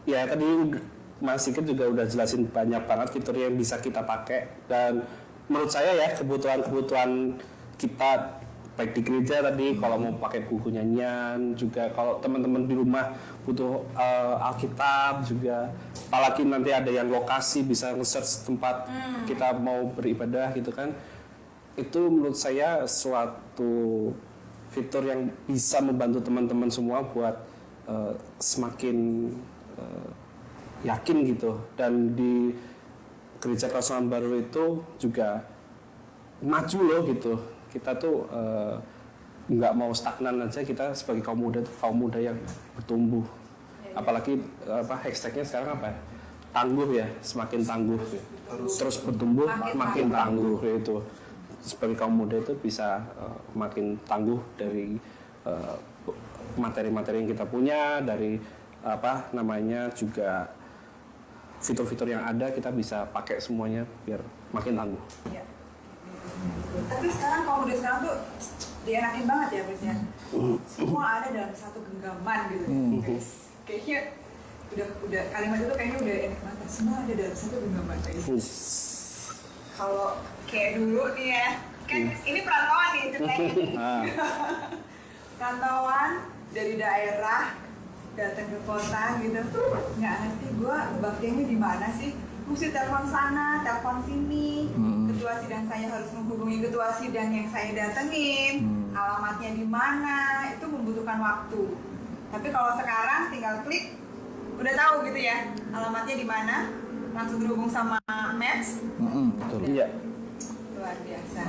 Ya tadi Mas Sigit juga udah jelasin banyak banget fitur yang bisa kita pakai, dan menurut saya ya kebutuhan kita baik di gereja tadi kalau mau pakai buku nyanyian, juga kalau teman-teman di rumah butuh Alkitab juga, apalagi nanti ada yang lokasi bisa nge-search tempat kita mau beribadah gitu kan, itu menurut saya suatu fitur yang bisa membantu teman-teman semua buat semakin yakin gitu. Dan di Gereja Kerasulan Baru itu juga maju loh gitu. Kita tuh nggak mau stagnan aja, kita sebagai kaum muda yang bertumbuh. Apalagi hashtagnya sekarang apa ya? Tangguh ya, semakin tangguh. Terus bertumbuh, makin tangguh itu. sebagai kaum muda itu bisa makin tangguh dari materi-materi yang kita punya, dari juga fitur-fitur yang ada kita bisa pakai semuanya biar makin tangguh. Iya. Tapi sekarang kalau udah sekarang tuh dienakin banget ya Chris ya. Semua ada dalam satu genggaman gitu. Guys. Kayaknya udah kalimat itu kayaknya udah enak banget. Semua ada dalam satu genggaman guys. Kalau kayak dulu nih ya, kan ini perantauan nih ceritanya. Perantauan dari daerah datang ke kota gitu, nggak ngerti gue baktinya di mana sih, mesti telepon sana, telepon sini, ketua sidang saya harus menghubungi ketua sidang yang saya datengin, alamatnya di mana, itu membutuhkan waktu. Tapi kalau sekarang tinggal klik, udah tahu gitu ya, alamatnya di mana, langsung terhubung sama Maps. Betul. Iya. Luar biasa.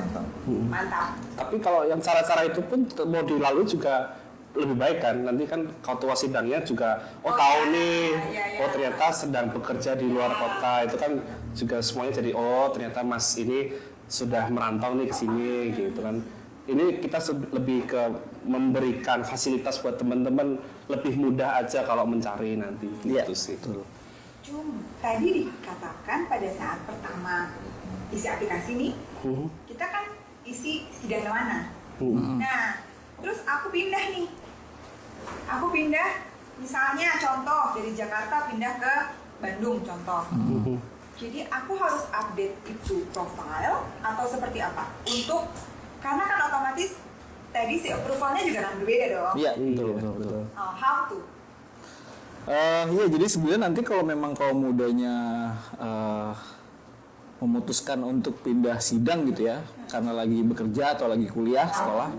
Mantap. Tapi kalau yang cara-cara itu pun mau dilalui juga lebih baik kan, nanti kan ketua sidangnya juga tahu nih, ternyata sedang bekerja di luar kota, itu kan juga semuanya jadi ternyata Mas ini sudah merantau nih ke sini gitu kan. Ini kita lebih ke memberikan fasilitas buat teman-teman lebih mudah aja kalau mencari nanti gitu sih. Cuma tadi dikatakan pada saat pertama isi aplikasi nih, kita kan isi sidang mana. Nah, terus aku pindah nih. Misalnya contoh dari Jakarta pindah ke Bandung contoh. Jadi aku harus update itu profile atau seperti apa? Karena kan otomatis tadi si approvalnya juga kan berbeda dong. Iya, betul. How to? Iya, jadi sebenarnya nanti kalau memang kaum mudanya memutuskan untuk pindah sidang gitu ya, karena lagi bekerja atau lagi kuliah, sekolah,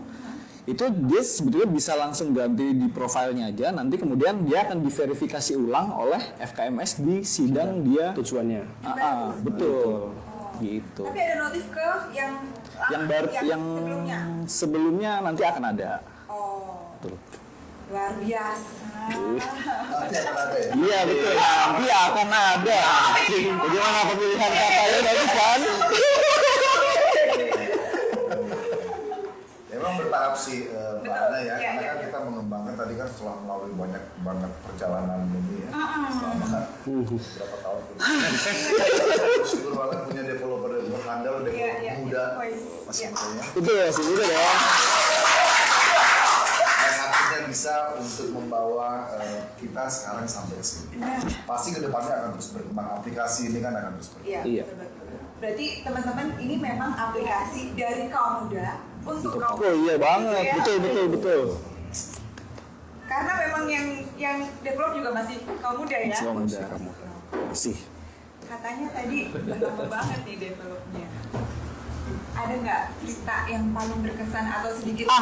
itu dia sebetulnya bisa langsung ganti di profilnya aja, nanti kemudian dia akan diverifikasi ulang oleh FKMS di sidang dia Tujuannya. betul. Gitu. Tapi ada notif ke yang sebelumnya nanti akan ada. Betul. Luar biasa. Iya betul. Nanti akan ada. Bagaimana pemilihan katanya tadi kan? Memang bertahap sih Mbak Ana ya, Iya, karena iya, kan kita mengembangkan tadi kan setelah melalui banyak banget perjalanan ini ya, selama kan berapa tahun. Syukur banget punya developer handal, developer muda, masih mudanya. Itu ya sih itu ya. Yang akhirnya bisa untuk membawa kita sekarang sampai sini. Pasti kedepannya akan terus berkembang, aplikasi ini kan akan terus berkembang. Iya. Betul. Berarti teman-teman ini memang aplikasi dari kaum muda untuk kaum Oh iya banget, betul. Karena memang yang develop juga masih kaum muda ya. Kaum muda. Sih. Katanya tadi lama banget nih developnya. Ada nggak cerita yang paling berkesan atau sedikit?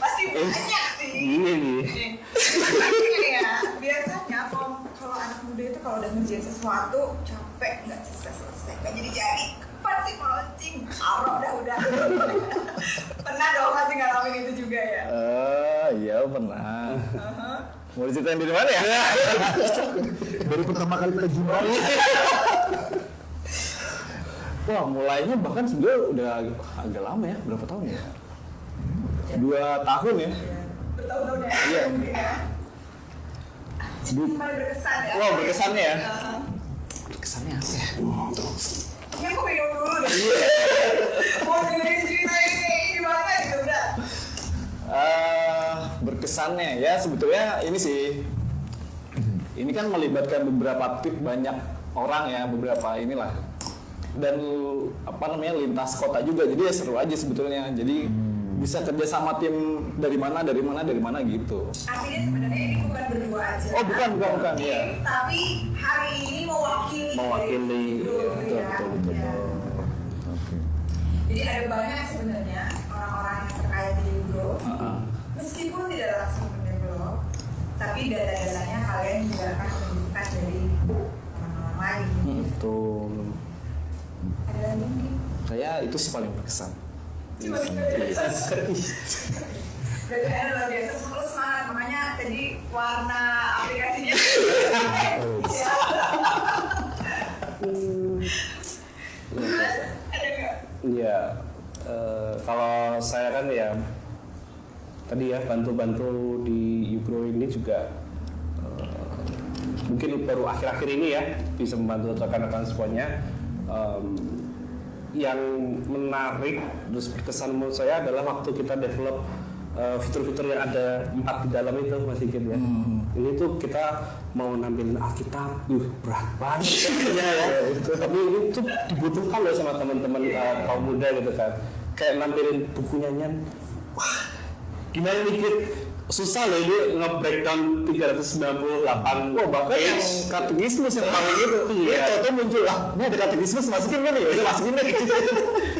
Pasti banyak sih. Ini nih. Ini ya, biasanya kalau anak muda itu kalau udah ngerjain sesuatu capek nggak selesai nggak jadi kapan sih mau launching udah pernah dong masih ngalamin itu juga ya. Iya pernah. Mau diceritain di mana ya? Baru pertama kali kita jumpa. Wah, mulainya bahkan sebenarnya udah agak lama ya, berapa tahun ya? 2 tahun ya. Bertahun-tahun ya. Iya. Yang paling berkesan ya. Wah, berkesannya ya. Berkesannya apa ya? Ini aku minum dulu deh. Mau dengerin cerita ini gimana gitu udah. Berkesannya ya sebetulnya ini sih. Ini kan melibatkan beberapa banyak orang ya, beberapa inilah. Dan lintas kota juga, jadi ya seru aja sebetulnya. Jadi bisa kerja sama tim dari mana gitu. Artinya sebenarnya ini bukan berdua aja. Oh bukan ya. Tapi hari ini mewakili. Betul. Oke. Jadi ada banyak sebenarnya orang-orang yang terkait di Grow. Meskipun tidak langsung mendevelop, tapi data-datanya kalian juga akan menunjukkan dari orang-orang lain. Betul. Ada lagi mungkin? Saya itu sih paling berkesan. Berarti ada luar biasa selalu semangat, makanya tadi warna aplikasinya. Ada nggak? Iya, kalau saya kan ya tadi ya bantu-bantu di Ugro ini juga mungkin baru akhir-akhir ini ya bisa membantu rekan-rekan semuanya. Yang menarik terus berkesan menurut saya adalah waktu kita develop fitur-fitur yang ada 4 di dalam itu Mas Sigit ya. Ini tuh kita mau nampilin Alkitab, berat banget ya. Tapi ini tuh dibutuhkan loh sama teman-teman kaum muda gitu kan. Kayak nampilin buku nyanyian, wah gimana nih Kit? Susah loh ini nge-breakdown 398. Wah, bahkan yang katekismus yang paling itu. Iya, contoh muncul lah. Ini ada katekismus masukin kan ya? Udah masukin deh.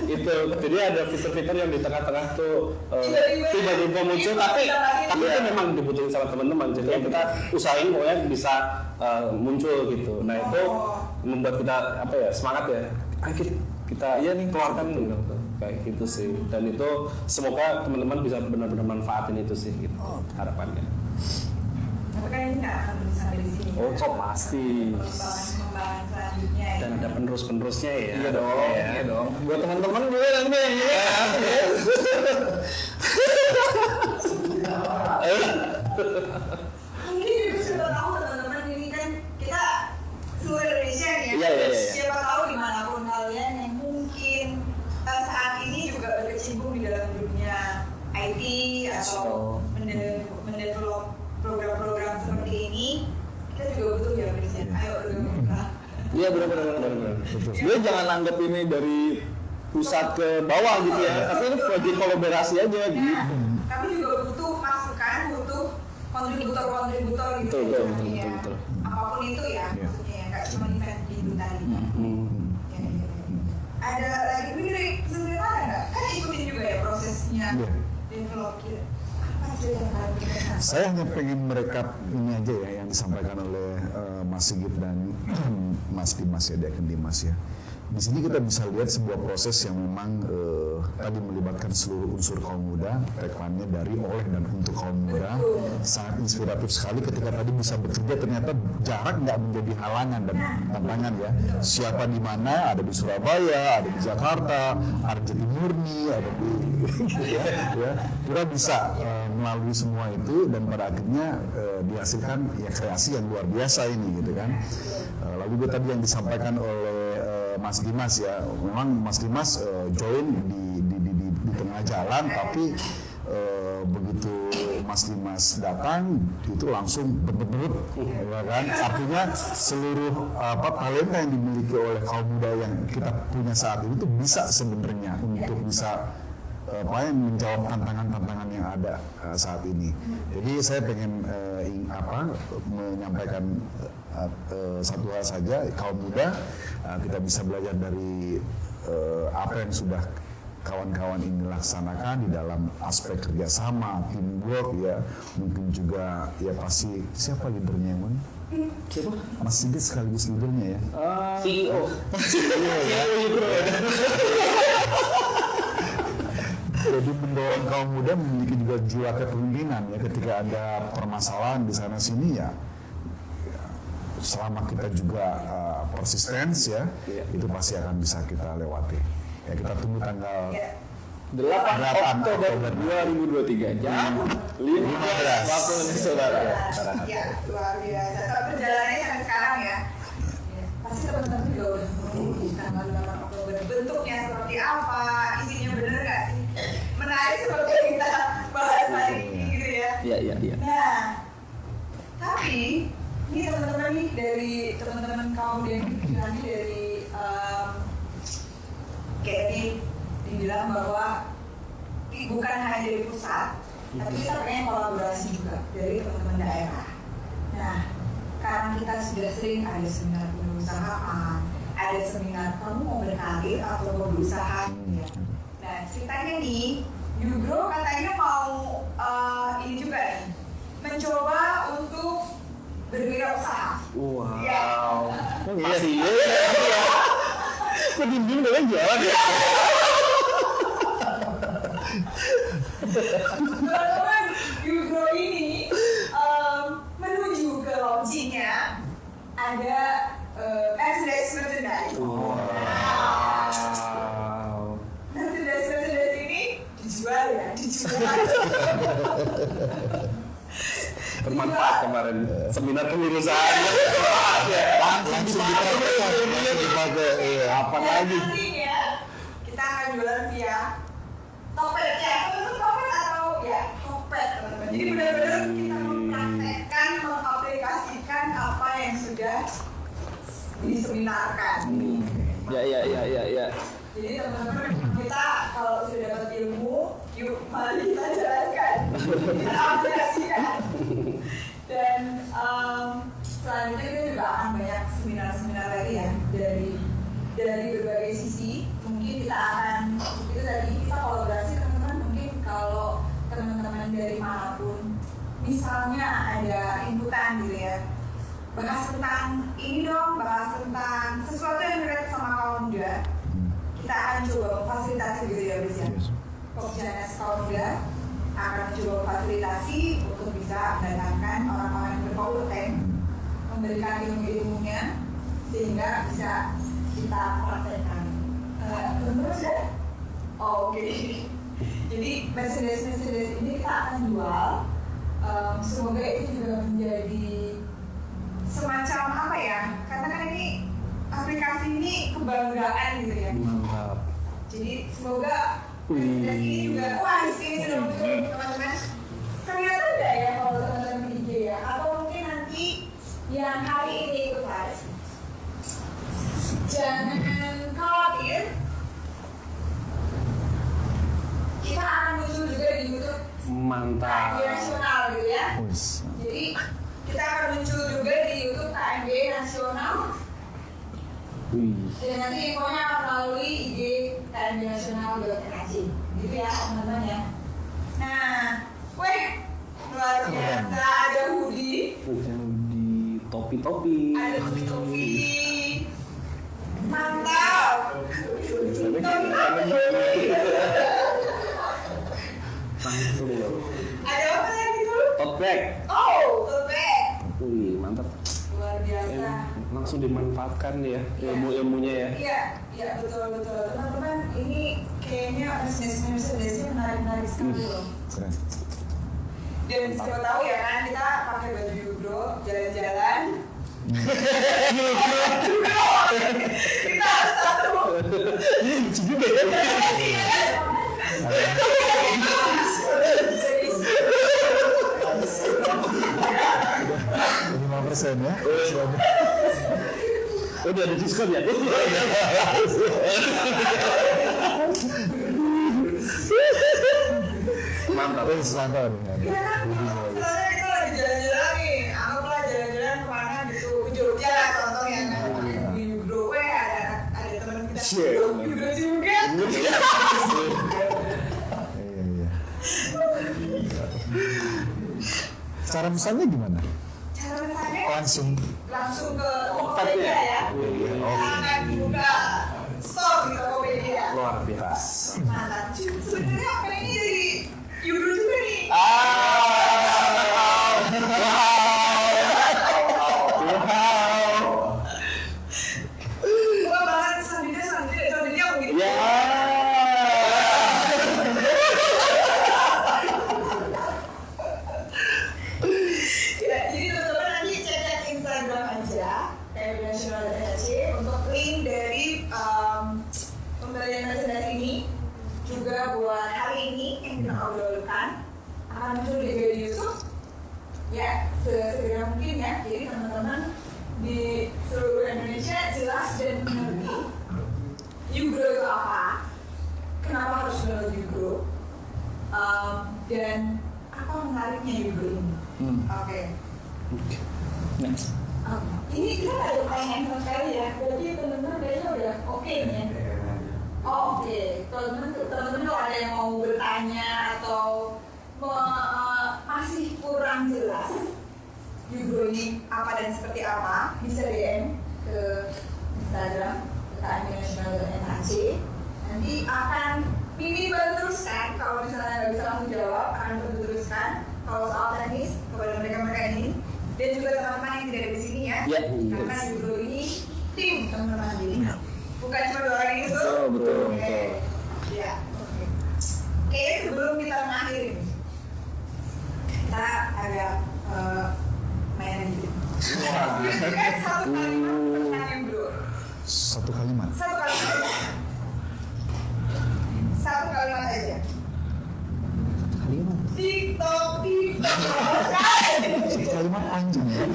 Itu jadi ada fitur-fitur yang di tengah-tengah tuh tiba-tiba muncul, tapi itu memang dibutuhin sama teman-teman. Jadi kita usahain pokoknya bisa muncul gitu. Nah itu membuat kita apa ya semangat ya. Ayo kita keluarkan gitu. Kayak gitu sih, dan itu semoga teman-teman bisa benar-benar manfaatin itu sih gitu harapannya. Tapi kan ini nggak akan berhenti sampai di sini. Oh, pasti. Pengembangan selanjutnya ya. Dan ada penerus-penerusnya ya. Iya dong, iya dong. Buat teman-teman juga nanti yang ini. Mungkin juga sudah tahu teman-teman ini kan kita seluruh Indonesia nih ya. Iya. Siapa tahu dimanapun kalian yang mungkin saat ini juga berkecimpung di dalam dunia IT atau mendevelop program-program seperti ini, kita juga butuh ya presiden. Ayo bergabung. Iya benar. Dia jangan anggap ini dari pusat ke bawah gitu ya, tapi ini proyek kolaborasi aja gitu. Kami juga butuh masukan, butuh kontributor gitu. Betul. Apapun itu ya, maksudnya ya, nggak cuma event itu tadi. Ya. Ada lagi ini dari sebenarnya ada nggak? Kan ikutin juga ya prosesnya develop gitu. Apa sih yang harus kita Saya hanya pengen merekap ini aja ya yang disampaikan oleh Mas Sigit dan Mas Dimas ya, Dekan Dimas ya. Di sini kita bisa lihat sebuah proses yang memang tadi melibatkan seluruh unsur kaum muda, tagline-nya dari, oleh, dan untuk kaum muda. Sangat inspiratif sekali ketika tadi bisa bekerja, ternyata jarak nggak menjadi halangan dan tantangan ya. Siapa di mana, ada di Surabaya, ada di Jakarta, ada di Jatimurni, ada di ya. Kita bisa melalui semua itu dan pada akhirnya dihasilkan ya kreasi yang luar biasa ini gitu kan. Lalu juga tadi yang disampaikan oleh Mas Dimas ya, memang Mas Dimas join di tengah jalan, tapi begitu Mas Dimas datang itu langsung bener-bener ya kan, artinya seluruh talenta yang dimiliki oleh kaum muda yang kita punya saat ini itu bisa sebenarnya untuk bisa menjawab tantangan-tantangan yang ada saat ini. Jadi saya pengen menyampaikan satu hal saja, kaum muda kita bisa belajar dari apa yang sudah kawan-kawan ini laksanakan di dalam aspek kerjasama, teamwork ya, mungkin juga ya pasti siapa leadernya yang mana? Siapa? Mas Sigit sekaligus leadernya ya. CEO. Jadi mendorong kaum muda memiliki juga jiwa kepemimpinan ya, ketika ada permasalahan di sana sini ya selama kita juga persistence ya, itu pasti akan bisa kita lewati. Ya kita tunggu tanggal 8 Oktober 2023 jam 15 waktu Indonesia Barat. Ya, luar biasa. Kalau perjalanannya sampai sekarang ya, pasti teman-teman juga udah menunggu tanggal 8 Oktober. Bentuknya seperti apa, isinya bener nggak sih? Menarik seperti yang kita bahas hari ini gitu ya. Iya. Nah, tapi ini teman-teman nih dari teman-teman kaum yang lagi dari kayak tadi dibilang bahwa bukan hanya dari pusat, tapi kita pengen kolaborasi juga dari teman-teman daerah. Nah, karena kita sudah sering ada seminar perusahaan, ada seminar kamu mau berkarir atau mau berusaha ya. Nah, ceritanya nih, Ugro katanya mau ini juga nih, mencoba untuk berwirausaha. Wow. Ya. Iya sih. Kok dinding udah jalan ya? Teman-teman, Ugro ini menuju ke launchingnya ada merchandise. Bermanfaat kemarin seminar kewirausahaan. langsung dipakai. Iya. Apa lagi? Nanti ya, kita akan jualan via Tokped ya. Tokped atau ya Tokped teman-teman. Jadi benar-benar kita mempraktekkan, mengaplikasikan apa yang sudah diseminarkan. Ya. Jadi teman-teman, kita kalau sudah dapat ilmu, yuk mari kita jalankan, kita aplikasikan. Dan selanjutnya kita juga akan banyak seminar-seminar lagi ya dari berbagai sisi. Mungkin kita akan itu tadi kita kolaborasi teman-teman. Mungkin kalau teman-teman dari manapun, misalnya ada inputan gitu ya, bahas tentang ini dong, bahas tentang sesuatu yang relate sama kaum muda. Kita akan coba fasilitasi gitu ya Bis ya. Pokjanes kaum muda akan mencoba fasilitasi untuk bisa mendatangkan orang-orang yang berkompeten, memberikan ilmu-ilmunya sehingga bisa kita praktekkan. Terus ya? Oke. Jadi Mercedes ini kita akan jual. Semoga itu juga menjadi semacam apa ya? Karena kan ini aplikasi ini kebanggaan gitu ya. Mantap. Jadi semoga Mercedes ini juga, wah di sini sudah muncul teman-teman. Kelihatan nggak ya kalau teman-teman di IG ya? Atau mungkin nanti yang hari ini ikut live, jangan khawatir. Kita akan muncul juga di YouTube Mantap. KMB Nasional gitu ya. Wis. Jadi kita akan muncul juga di YouTube KMB Nasional. Wih. Dan nanti infonya akan melalui IG KMB Nasional.nc. Gitu ya teman-teman ya. Nah, weh, luar biasa ada hoodie, Di topi-topi. ada topi, mantap. Langsung loh. Ada apa lagi tuh? Tote bag. Oh, tote bag. Wih, mantap. Luar biasa. Langsung dimanfaatkan ya ilmu-ilmunya ya. Iya betul. Teman-teman, ini kayaknya Mercedes-nya menarik sekali loh. Keren. Dan siapa tahu ya kan kita pakai baju bro jalan-jalan. Kita harus satu. Lima persen ya. Udah ada diskon ya? Mantap. Sangka nih. Iya kan, misalnya kita lagi jalan-jalan nih, anggaplah jalan-jalan kemana gitu, ke Jogja lah contohnya kan, di bro, ada teman kita juga juga. Iya. Cara pesannya gimana? Cara pesannya Langsung ke Tokopedia ya. Akan buka store di Tokopedia. Luar biasa. Mantap. Sebenarnya apa ini dari Yudro juga nih. Wah banget selanjutnya begitu. Ya, jadi teman-teman nanti cek Instagram aja KMB Nasional.nc untuk link dari pembelian Mercedes ini, juga buat hari ini yang kita obrolkan akan muncul juga di YouTube ya segera mungkin ya. Jadi teman-teman di seluruh Indonesia jelas dan mengerti Yugro itu apa, kenapa harus download Yugro, dan apa menariknya Yugro ini. Oke. Next. Ini kita nggak ada pertanyaan sama sekali ya. Berarti teman-teman kayaknya udah oke nih ya. Oh, oke. Kalau teman-teman kalau ada yang mau bertanya atau masih kurang jelas Yugro ini apa dan seperti apa, bisa DM ke Instagram KMB Nasional.nc. Nanti akan Mimi bantu teruskan. Kalau misalnya nggak bisa langsung jawab, akan bantu teruskan kalau soal teknis kepada mereka ini, dan juga teman-teman yang tidak ada di sini ya. Ya. Karena Yugro ini tim teman-teman jadi bukan cuma 2 orang itu. Oh, betul. Oke. Ya. Oke. Oke, sebelum kita mengakhiri nih, kita agak mainan dikit. Satu kalimat pertanyaan bro. Satu kalimat. Satu kalimat aja. Satu kalimat aja. Kalimat. TikTok. Satu kalimat panjang ya.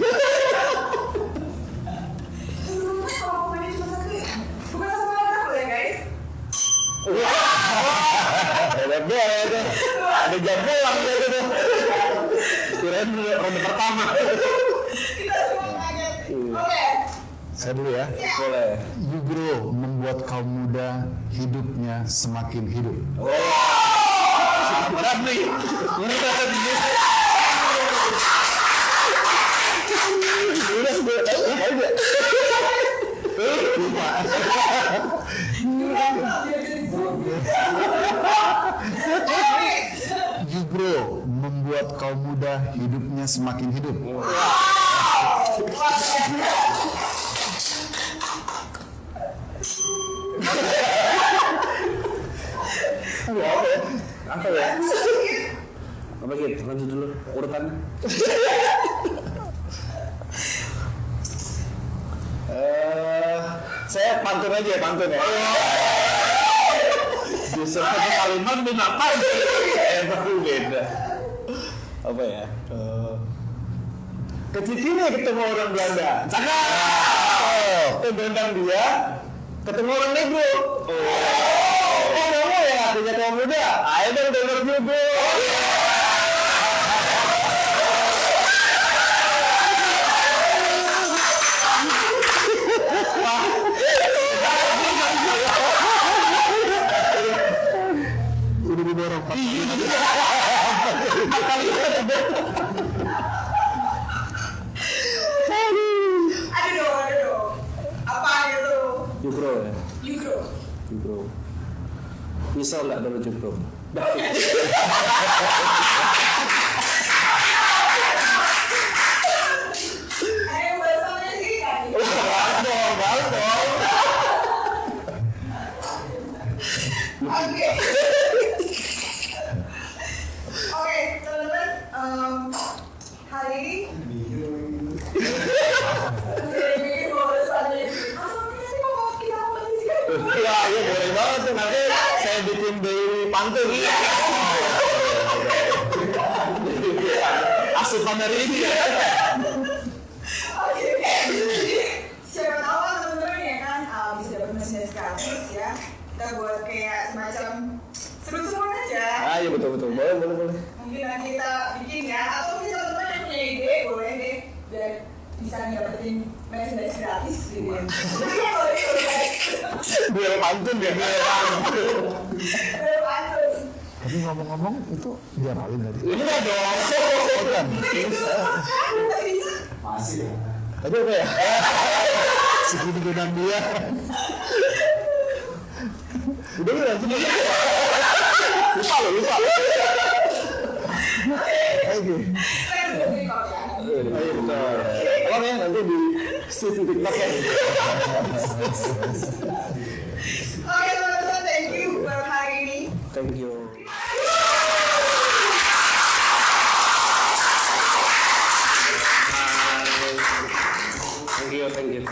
Terus kalau pemainnya cuma satu ya? Bukan satu kalimat boleh guys? Ada jam pulang gitu. Kirain ronde pertama. Kita semua kaget. Oke. Saya dulu ya. Boleh. You Grow membuat kaum muda hidupnya semakin hidup. Berat nih. You Grow membuat kaum muda hidupnya semakin hidup. Apa ya? Apa gitu? Lanjut dulu urutannya. Saya pantun aja ya, pantun ya. Justru satu kalimat kenapa? Emang beda. Apa ya? Kecil ini ketemu orang Belanda. Cakep. Tentang dia ketemu orang negro. Oh, kamu yang artinya kaum muda. Ayo dong denger juga. Udah didorong Pak. Aduh dong. Apa itu? Jukro ya. You grow. Jukro. Bisa nggak dulu Jukro? Ada yang bahasanya sih kan? Oke. Oke, teman-teman, hari ini saya bikin bahasanya sih. Nanti mau kita kompetisikan. Iya, iya boleh banget tuh. Nanti saya bikin dari pantun. Asupan dari ini. Oke, jadi siapa tahu kan teman-teman ya kan bisa dapat mesin gratis ya. Kita buat kayak semacam seru-seruan aja. Ah, iya betul. Boleh. Mungkin nanti kita bikin ya, atau mungkin teman-teman yang punya ide boleh deh biar bisa dapetin merchandise gratis gitu ya. Biar pantun ya. Biar pantun. Tapi ngomong-ngomong itu diamalin tadi. Iya dong. Masih bisa. Tadi apa ya? Segini godaan dia. Udah langsung aja. Lupa. Oke. Kan udah record ya. Ayo betul. Tolong ya nanti di TikTok ya. Oke teman-teman, thank you buat hari ini. Thank you. Thank you.